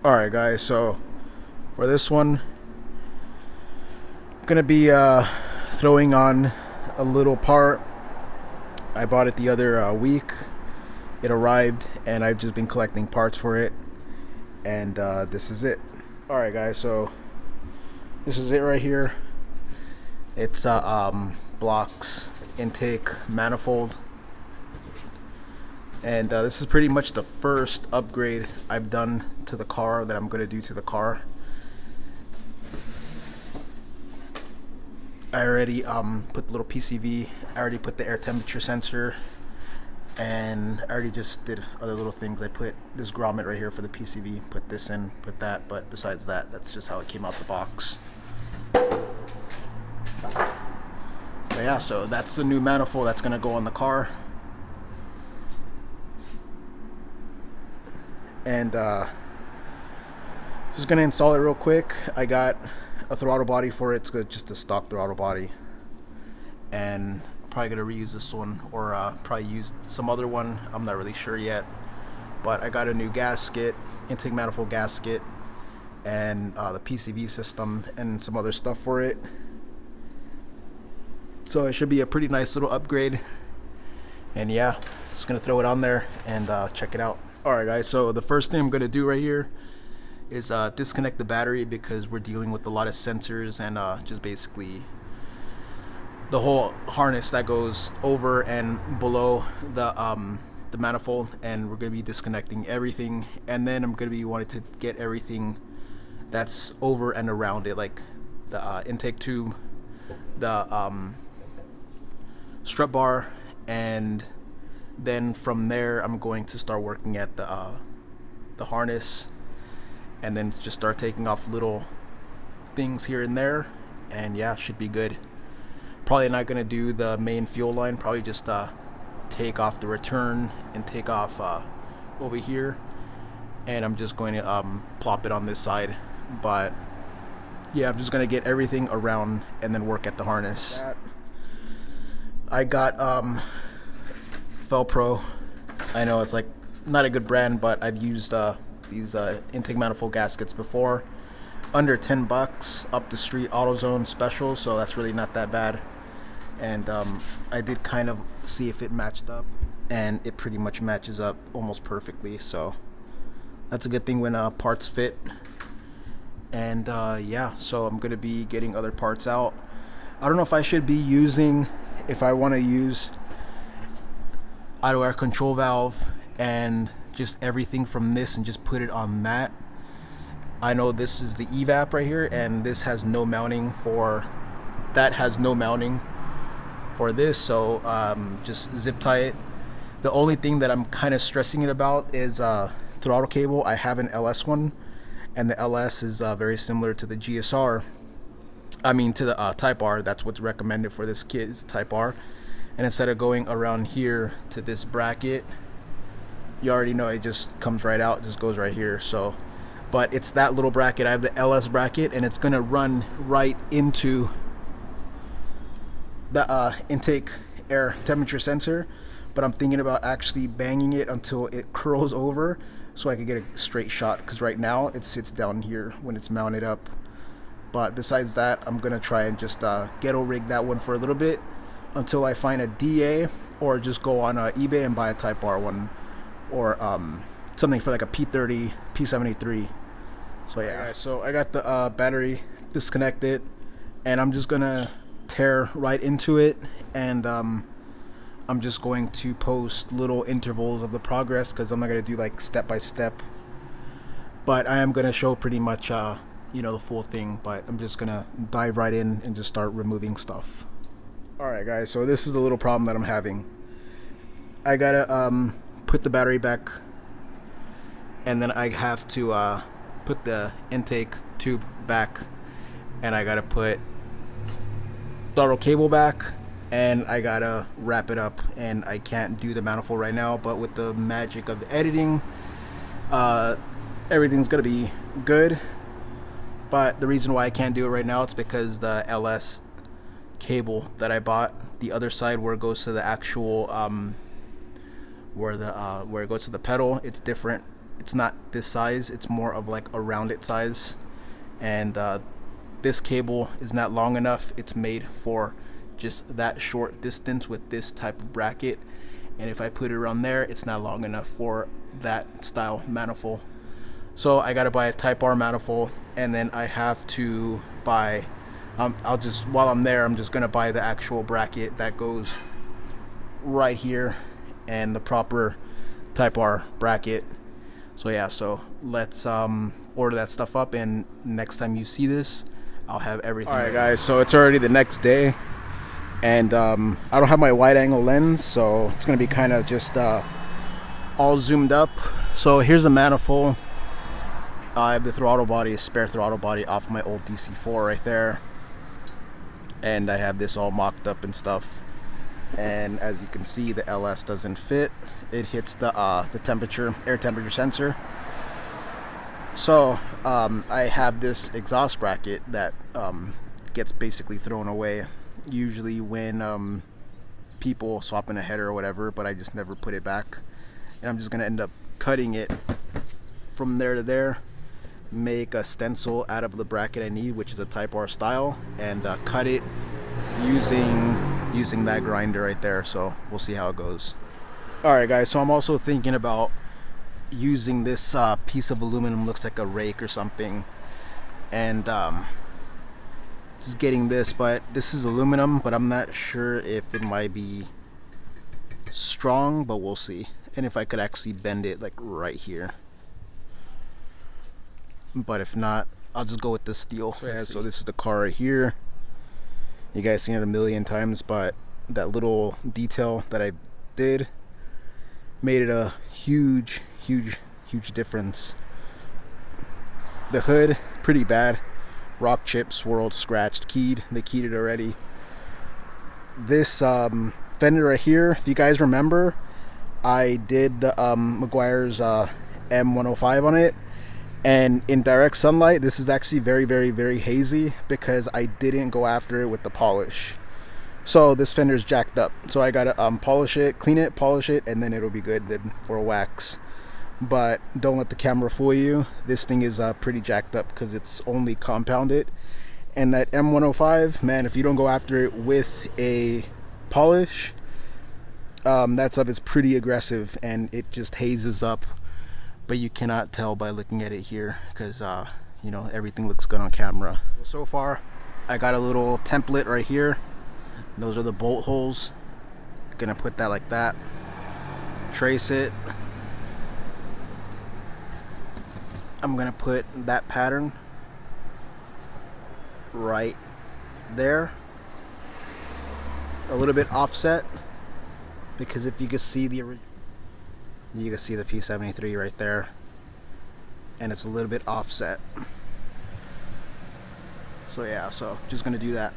Alright guys, so for this one I'm gonna be throwing on a little part. I bought it the other week. It arrived and I've just been collecting parts for it, and this is it. Alright guys, so this is it right here. It's Blox Intake Manifold, and this is pretty much the first upgrade I've done to the car that I'm going to do to the car. I already put the little PCV, I already put the air temperature sensor, and I already just did other little things. I put this grommet right here for the PCV, put this in, put that, but besides that, that's just how it came out the box. But yeah, so that's the new manifold that's going to go on the car. And just gonna install it real quick. I got a throttle body for it. It's just a stock throttle body, and I'm probably gonna reuse this one, or probably use some other one. I'm not really sure yet, but I got a new gasket, intake manifold gasket, and the PCV system and some other stuff for it. So it should be a pretty nice little upgrade. And yeah, just gonna throw it on there and check it out. Alright guys, so the first thing I'm going to do right here is disconnect the battery, because we're dealing with a lot of sensors and just basically the whole harness that goes over and below the manifold, and we're going to be disconnecting everything, and then I'm going to be wanting to get everything that's over and around it, like the intake tube, the strut bar, and then from there I'm going to start working at the harness, and then just start taking off little things here and there, and yeah, should be good. Probably not going to do the main fuel line, probably just take off the return and take off over here, and I'm just going to plop it on this side. But yeah, I'm just going to get everything around and then work at the harness. I got Felpro. I know it's like not a good brand, but I've used these intake manifold gaskets before. Under 10 bucks, up the street AutoZone special, so that's really not that bad. And I did kind of see if it matched up, and it pretty much matches up almost perfectly, so that's a good thing when parts fit. And yeah, so I'm gonna be getting other parts out. I don't know if I should be using, if I want to use auto air control valve and just everything from this and just put it on that. I know this is the evap right here, and this has no mounting for that, has no mounting for this, so just zip tie it. The only thing that I'm kind of stressing it about is throttle cable. I have an LS one, and the LS is very similar to the GSR, I mean to the Type R. That's what's recommended for this kit, is Type R. And instead of going around here to this bracket, you already know it just comes right out, just goes right here. So, but it's that little bracket. I have the LS bracket, and it's gonna run right into the intake air temperature sensor. But I'm thinking about actually banging it until it curls over, so I can get a straight shot, because right now it sits down here when it's mounted up. But besides that, I'm gonna try and just ghetto rig that one for a little bit until I find a DA, or just go on eBay and buy a Type R one, or something for like a P30, P73. So yeah, guys, so I got the battery disconnected, and I'm just gonna tear right into it, and I'm just going to post little intervals of the progress, because I'm not gonna do like step by step, but I am gonna show pretty much you know, the full thing. But I'm just gonna dive right in and just start removing stuff. Alright guys, so this is the little problem that I'm having. I gotta put the battery back, and then I have to put the intake tube back, and I gotta put throttle cable back, and I gotta wrap it up. And I can't do the manifold right now, but with the magic of editing, everything's gonna be good. But the reason why I can't do it right now, it's because the LS cable that I bought, the other side where it goes to the actual where it goes to the pedal, it's different. it's not this size, it's more of like a rounded size, and this cable is not long enough. It's made for just that short distance with this type of bracket, and if I put it around there, it's not long enough for that style manifold. So I gotta buy a Type R manifold, and then I have to buy I'll just, while I'm there, I'm just gonna buy the actual bracket that goes right here and the proper Type R bracket. So yeah, so let's order that stuff up, and next time you see this, I'll have everything. Alright guys, so it's already the next day, and I don't have my wide angle lens, so it's gonna be kind of just all zoomed up. So here's the manifold. I have the throttle body, spare throttle body off my old DC4 right there, and I have this all mocked up and stuff. And as you can see, the LS doesn't fit. It hits the temperature, air temperature sensor. So I have this exhaust bracket that gets basically thrown away usually when people swap in a header or whatever, but I just never put it back, and I'm just gonna end up cutting it from there to there, make a stencil out of the bracket I need, which is a Type R style, and cut it using that grinder right there. So we'll see how it goes. Alright guys, so I'm also thinking about using this piece of aluminum, looks like a rake or something, and just getting this, but this is aluminum, but I'm not sure if it might be strong, but we'll see, and if I could actually bend it like right here. But if not, I'll just go with the steel. So this is the car right here. You guys seen it a million times, but that little detail that I did made it a huge difference. The hood, pretty bad. Rock chip, swirled, scratched, keyed. They keyed it already. This fender right here, if you guys remember, I did the Meguiar's M105 on it, and in direct sunlight this is actually very hazy because I didn't go after it with the polish. So this fender's jacked up, so I gotta polish it, clean it, polish it, and then it'll be good then for a wax. But don't let the camera fool you, this thing is pretty jacked up because it's only compounded. And that M105, man, if you don't go after it with a polish, that stuff is pretty aggressive and it just hazes up, but you cannot tell by looking at it here because you know, everything looks good on camera. So far I got a little template right here. Those are the bolt holes. Gonna put that like that, trace it. I'm gonna put that pattern right there, a little bit offset, because if you can see the original, you can see the P73 right there, and it's a little bit offset. So yeah, so just gonna do that.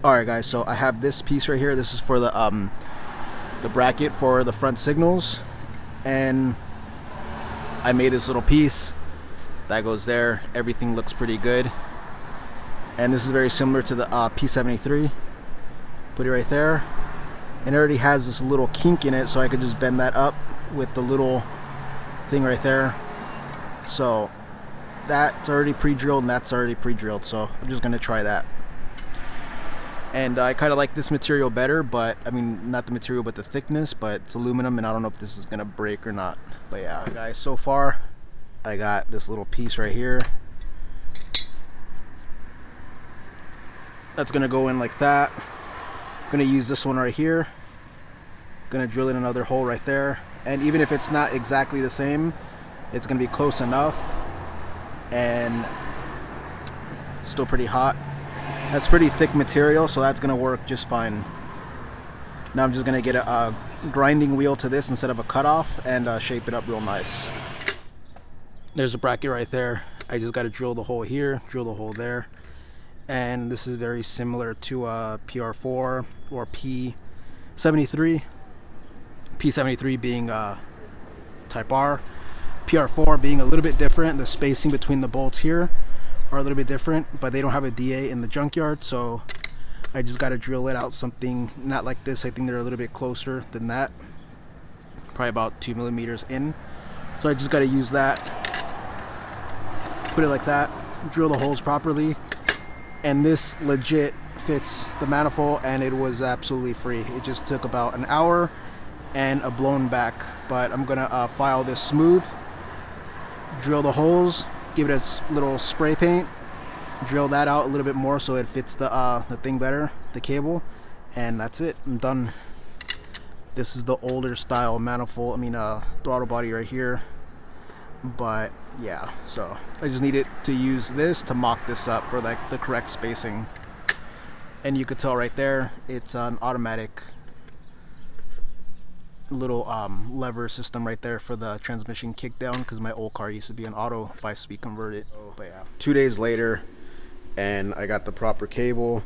Alright guys, so I have this piece right here. This is for the bracket for the front signals, and I made this little piece that goes there. Everything looks pretty good, and this is very similar to the P73. Put it right there, and it already has this little kink in it, so I could just bend that up with the little thing right there. So that's already pre-drilled and that's already pre-drilled, so I'm just gonna try that. And I kind of like this material better, but I mean, not the material but the thickness, but it's aluminum and I don't know if this is gonna break or not. But yeah guys, so far I got this little piece right here that's gonna go in like that. I'm gonna use this one right here, gonna drill in another hole right there, and even if it's not exactly the same, it's gonna be close enough, and it's still pretty hot. That's pretty thick material, so that's gonna work just fine. Now I'm just gonna get a grinding wheel to this instead of a cutoff and shape it up real nice. There's a bracket right there. I just gotta drill the hole here, drill the hole there, and this is very similar to a PR4 or P73. P73 being Type R, PR4 being a little bit different. The spacing between the bolts here are a little bit different, but they don't have a DA in the junkyard, so I just got to drill it out something not like this. I think they're a little bit closer than that, probably about 2 millimeters in. So I just got to use that, put it like that, drill the holes properly, and this legit fits the manifold, and it was absolutely free. It just took about an hour and a blown back, but I'm gonna file this smooth, drill the holes, give it a little spray paint, drill that out a little bit more so it fits the thing better, the cable, and that's it. I'm done. This is the older style manifold, throttle body right here. But yeah, so I just needed to use this to mock this up for like the correct spacing. And you could tell right there, it's an automatic little lever system right there for the transmission kickdown, because my old car used to be an auto 5-speed converted. But yeah, 2 days later, and I got the proper cable.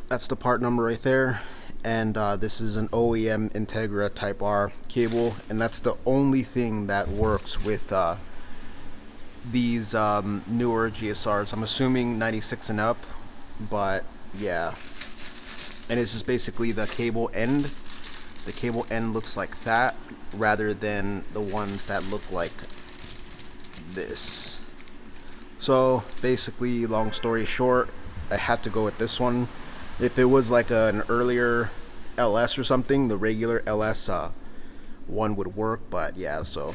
That's the part number right there. And this is an OEM Integra Type R cable, and that's the only thing that works with these newer GSRs. I'm assuming 96 and up, but yeah. And it's just basically the cable end. The cable end looks like that rather than the ones that look like this. So basically, long story short, I had to go with this one. If it was like an earlier LS or something, the regular LS one would work, but yeah, so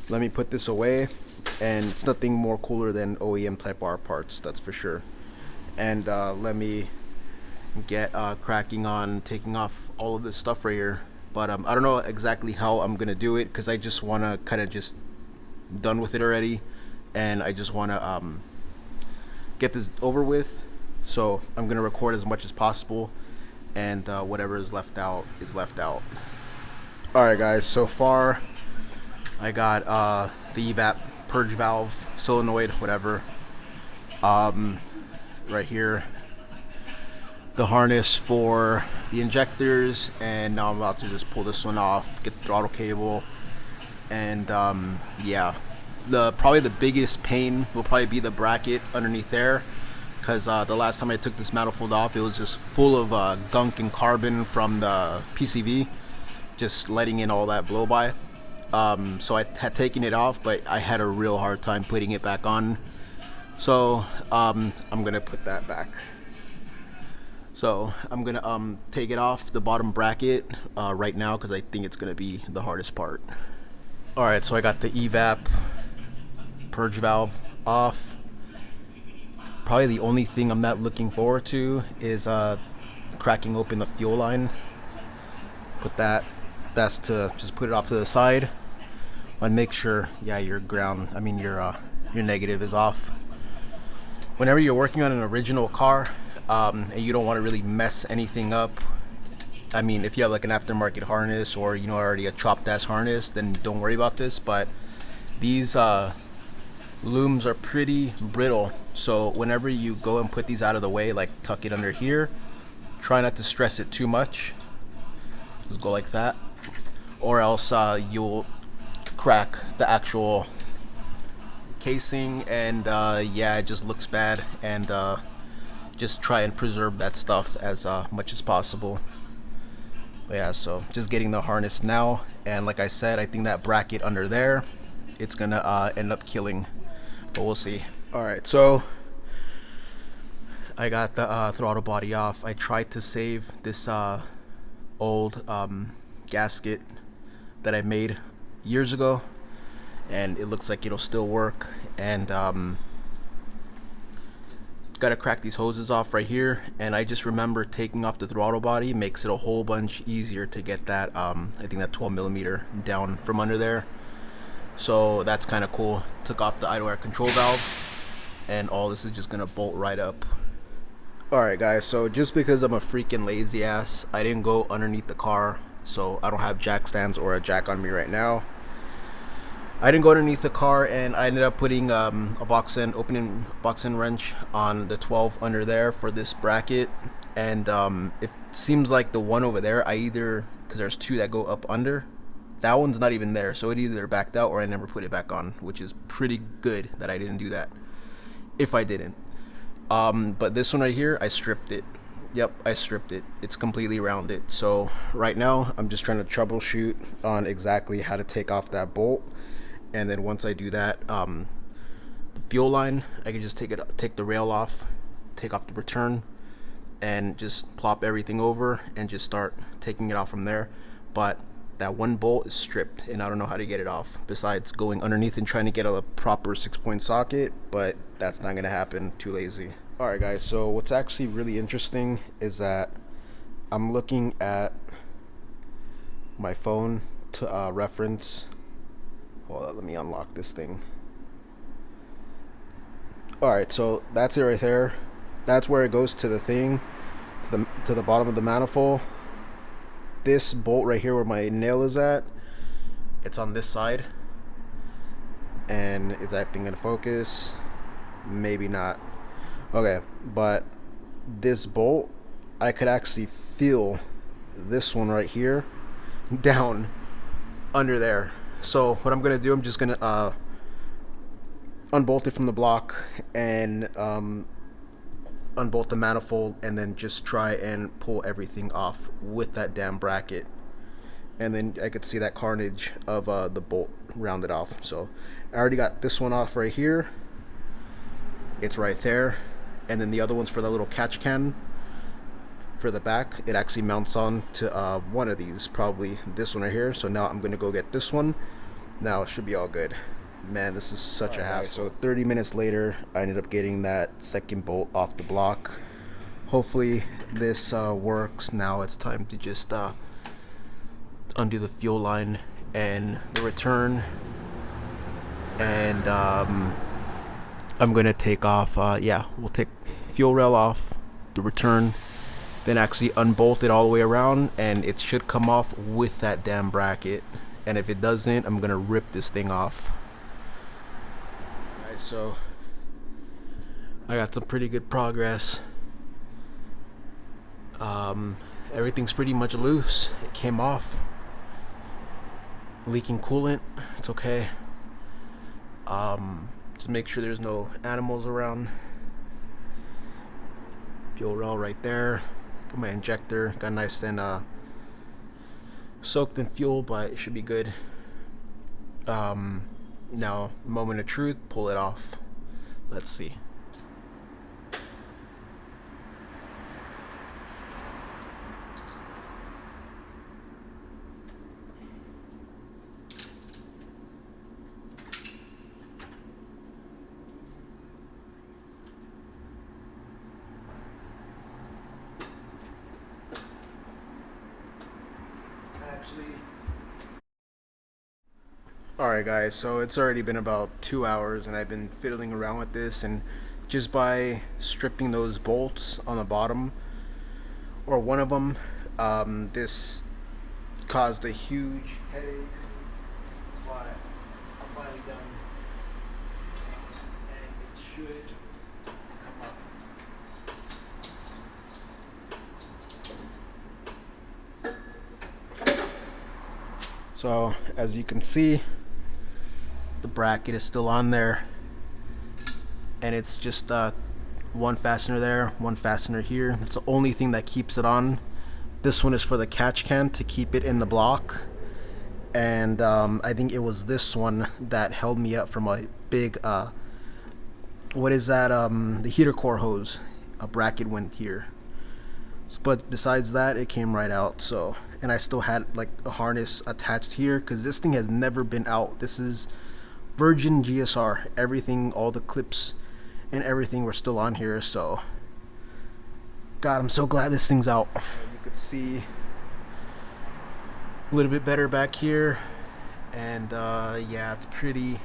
let me put this away, and it's nothing more cooler than OEM Type R parts, that's for sure. And let me get cracking on taking off all of this stuff right here. But I don't know exactly how I'm gonna do it, because I just want to kind of just done with it already, and I just want to get this over with. So I'm gonna record as much as possible, and whatever is left out is left out. Alright guys, so far I got the evap purge valve, solenoid, whatever, right here, the harness for the injectors, and now I'm about to just pull this one off, get the throttle cable, and yeah, probably the biggest pain will probably be the bracket underneath there, because the last time I took this manifold off, it was just full of gunk and carbon from the PCV, just letting in all that blow by. So I had taken it off, but I had a real hard time putting it back on. So I'm gonna put that back. So I'm gonna take it off the bottom bracket right now, because I think it's gonna be the hardest part. Alright, so I got the evap purge valve off. Probably the only thing I'm not looking forward to is cracking open the fuel line. Put that, best to just put it off to the side and make sure, yeah, your ground, your negative is off. Whenever you're working on an original car and you don't want to really mess anything up, if you have like an aftermarket harness, or already a chopped ass harness, then don't worry about this. But these looms are pretty brittle, so whenever you go and put these out of the way, like tuck it under here, try not to stress it too much. Just go like that, or else you'll crack the actual casing, and yeah, it just looks bad. And just try and preserve that stuff as much as possible. But yeah, so just getting the harness now, and like I said, I think that bracket under there, it's gonna end up killing, but we'll see. Alright, so I got the throttle body off. I tried to save this old gasket that I made years ago, and it looks like it'll still work. And gotta crack these hoses off right here, and I just remember taking off the throttle body makes it a whole bunch easier to get that I think that 12 millimeter down from under there. So that's kind of cool. Took off the idle air control valve, and all this is just gonna bolt right up. Alright guys, so just because I'm a freaking lazy ass, I didn't go underneath the car, so I don't have jack stands or a jack on me right now. I didn't go underneath the car, and I ended up putting a opening box end wrench on the 12 under there for this bracket. And it seems like the one over there, because there's two that go up under, that one's not even there, so it either backed out or I never put it back on, which is pretty good that I didn't do that, if I didn't. But this one right here, I stripped it Yep, I stripped it. It's completely rounded. So right now I'm just trying to troubleshoot on exactly how to take off that bolt, and then once I do that, the fuel line, I can just take the rail off, take off the return, and just plop everything over and just start taking it off from there. But that one bolt is stripped and I don't know how to get it off besides going underneath and trying to get a proper 6-point socket, but that's not gonna happen, too lazy. Alright guys, so what's actually really interesting is that I'm looking at my phone to reference. Hold on, let me unlock this thing. Alright, so that's it right there. That's where it goes to the thing, to the bottom of the manifold. This bolt right here where my nail is at, it's on this side. And is that thing gonna focus? Maybe not. Okay, but this bolt, I could actually feel this one right here down under there. So what I'm gonna do, I'm just gonna unbolt it from the block and unbolt the manifold, and then just try and pull everything off with that damn bracket, and then I could see that carnage of the bolt rounded off. So I already got this one off right here, it's right there, and then the other one's for the little catch can for the back. It actually mounts on to one of these, probably this one right here. So now I'm gonna go get this one. Now it should be all good. Man, this is such a hassle. So 30 minutes later, I ended up getting that second bolt off the block. Hopefully this works. Now it's time to just undo the fuel line and the return, and I'm gonna take off, yeah, we'll take fuel rail off, the return, then actually unbolt it all the way around, and it should come off with that damn bracket. And if it doesn't, I'm gonna rip this thing off. Alright, so I got some pretty good progress. Everything's pretty much loose. It came off. Leaking coolant, it's okay. Just make sure there's no animals around. Fuel rail right there. Put my injector, got nice and soaked in fuel, but it should be good. Now, moment of truth, pull it off. Let's see. Alright guys, so it's already been about 2 hours and I've been fiddling around with this, and just by stripping those bolts on the bottom, or one of them, this caused a huge headache, but I'm finally done, and it should come up. So as you can see, the bracket is still on there, and it's just one fastener there, one fastener here. It's the only thing that keeps it on. This one is for the catch can to keep it in the block, and I think it was this one that held me up from a big what is that, the heater core hose. A bracket went here, but besides that it came right out. So, and I still had like a harness attached here because this thing has never been out. This is virgin GSR. Everything, all the clips and everything were still on here. So God, I'm so glad this thing's out. You could see a little bit better back here, and yeah, it's pretty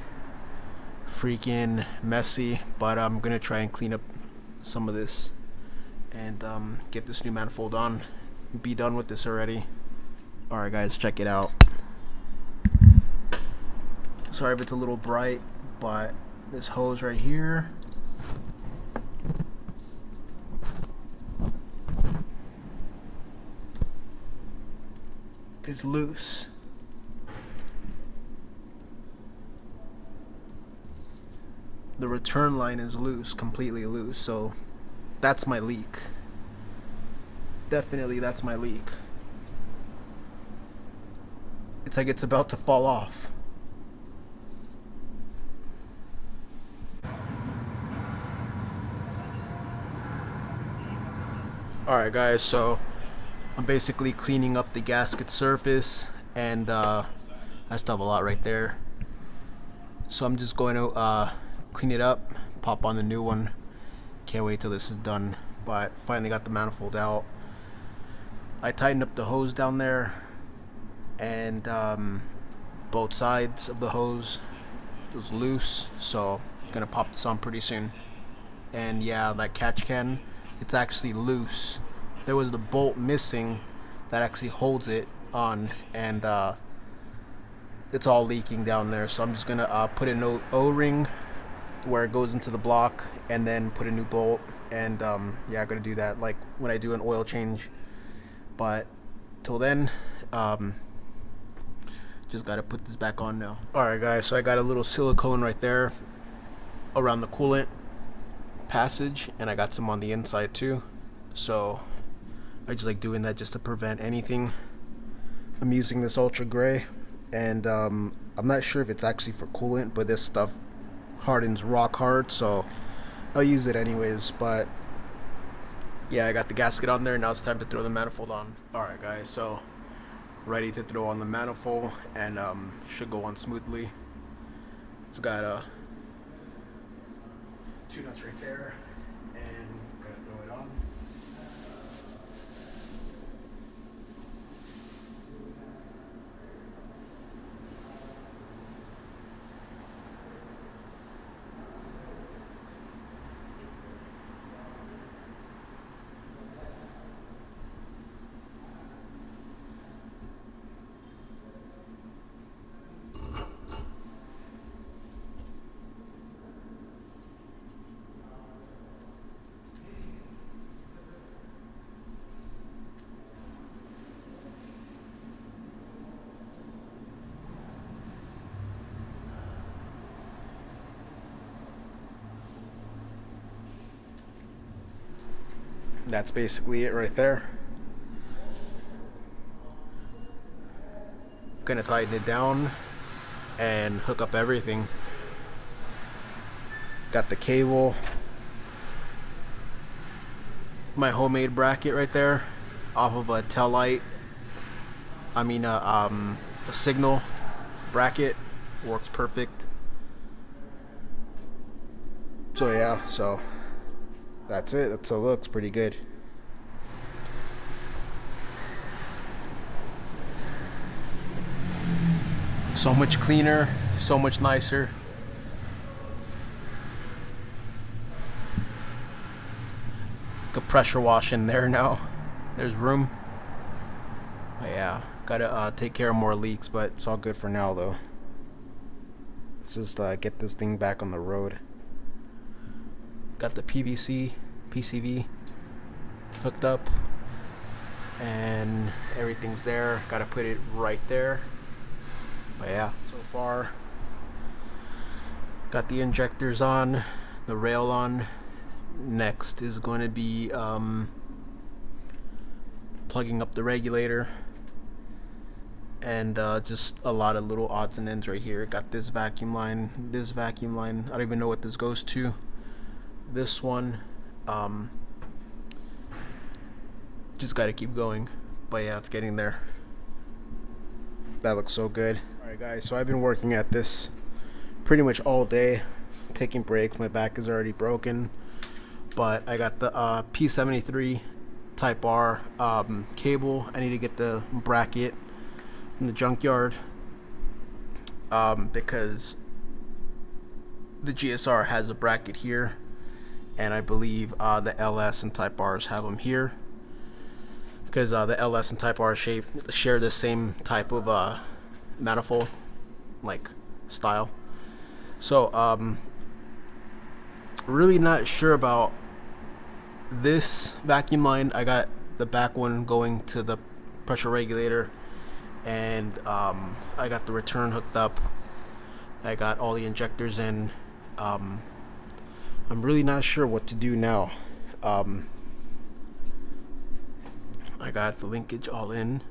freaking messy, but I'm gonna try and clean up some of this and get this new manifold on, be done with this already. Alright guys, check it out. Sorry if it's a little bright, but this hose right here is loose. The return line is loose, completely loose, so that's my leak. Definitely that's my leak. It's like it's about to fall off. Alright guys, so I'm basically cleaning up the gasket surface, and I still have a lot right there. So I'm just going to clean it up, pop on the new one. Can't wait till this is done. But finally got the manifold out. I tightened up the hose down there, and both sides of the hose was loose, so I'm gonna pop this on pretty soon. And yeah, that catch can, it's actually loose. There was the bolt missing that actually holds it on, and it's all leaking down there. So I'm just gonna put an O-ring where it goes into the block, and then put a new bolt. And yeah, I'm gonna do that like when I do an oil change. But till then, just gotta put this back on now. Alright guys, so I got a little silicone right there around the coolant passage, and I got some on the inside too. So I just like doing that just to prevent anything. I'm using this ultra gray, and I'm not sure if it's actually for coolant, but this stuff hardens rock hard, so I'll use it anyways. But yeah, I got the gasket on there. Now it's time to throw the manifold on. Alright guys, so ready to throw on the manifold, and should go on smoothly. It's got two nuts right there, and gonna throw it on. That's basically it right there. Gonna tighten it down and hook up everything. Got the cable, my homemade bracket right there off of a tail light. A signal bracket. Works perfect. So yeah, so that's it. That's, it looks pretty good. So much cleaner, so much nicer. Could pressure wash in there now. There's room. But yeah, gotta take care of more leaks, but it's all good for now though. Let's just get this thing back on the road. Got the PCV hooked up, and everything's there. Gotta put it right there. But yeah, so far got the injectors on, the rail on. Next is going to be plugging up the regulator, and just a lot of little odds and ends right here. Got this vacuum line, I don't even know what this goes to. This one, just gotta keep going. But yeah, it's getting there. That looks so good. Alright guys, so I've been working at this pretty much all day, taking breaks. My back is already broken, but I got the P73 Type R cable. I need to get the bracket from the junkyard, because the GSR has a bracket here, and I believe the LS and Type Rs have them here, because the LS and Type R share the same type of manifold, like style. So really not sure about this vacuum line. I got the back one going to the pressure regulator, and I got the return hooked up. I got all the injectors in. I'm really not sure what to do now. I got the linkage all in.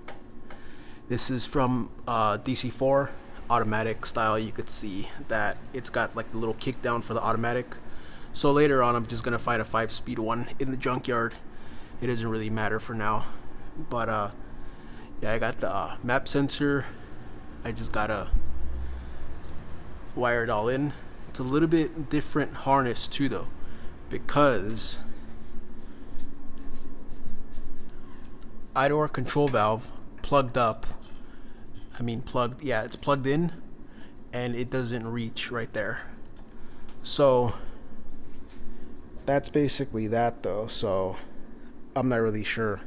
This is from DC4 automatic style. You could see that it's got like the little kick down for the automatic. So later on I'm just gonna find a 5-speed one in the junkyard. It doesn't really matter for now. But yeah, I got the map sensor. I just gotta wire it all in. It's a little bit different harness too though, because idle control valve plugged up. I mean plugged, yeah, it's plugged in and it doesn't reach right there. So that's basically that though. So I'm not really sure.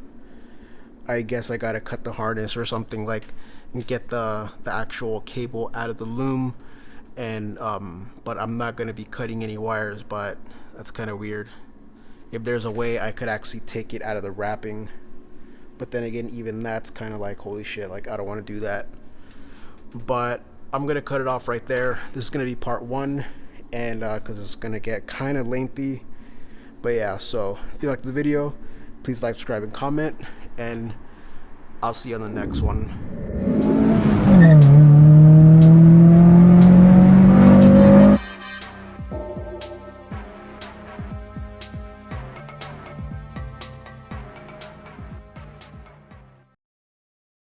I guess I gotta cut the harness or something, like, and get the actual cable out of the loom. And but I'm not gonna be cutting any wires, but that's kind of weird. If there's a way I could actually take it out of the wrapping, but then again, even that's kind of like, holy shit, like I don't want to do that. But I'm gonna cut it off right there. This is gonna be part 1, and because it's gonna get kind of lengthy. But yeah, so if you liked the video, please like, subscribe, and comment, and I'll see you on the next one.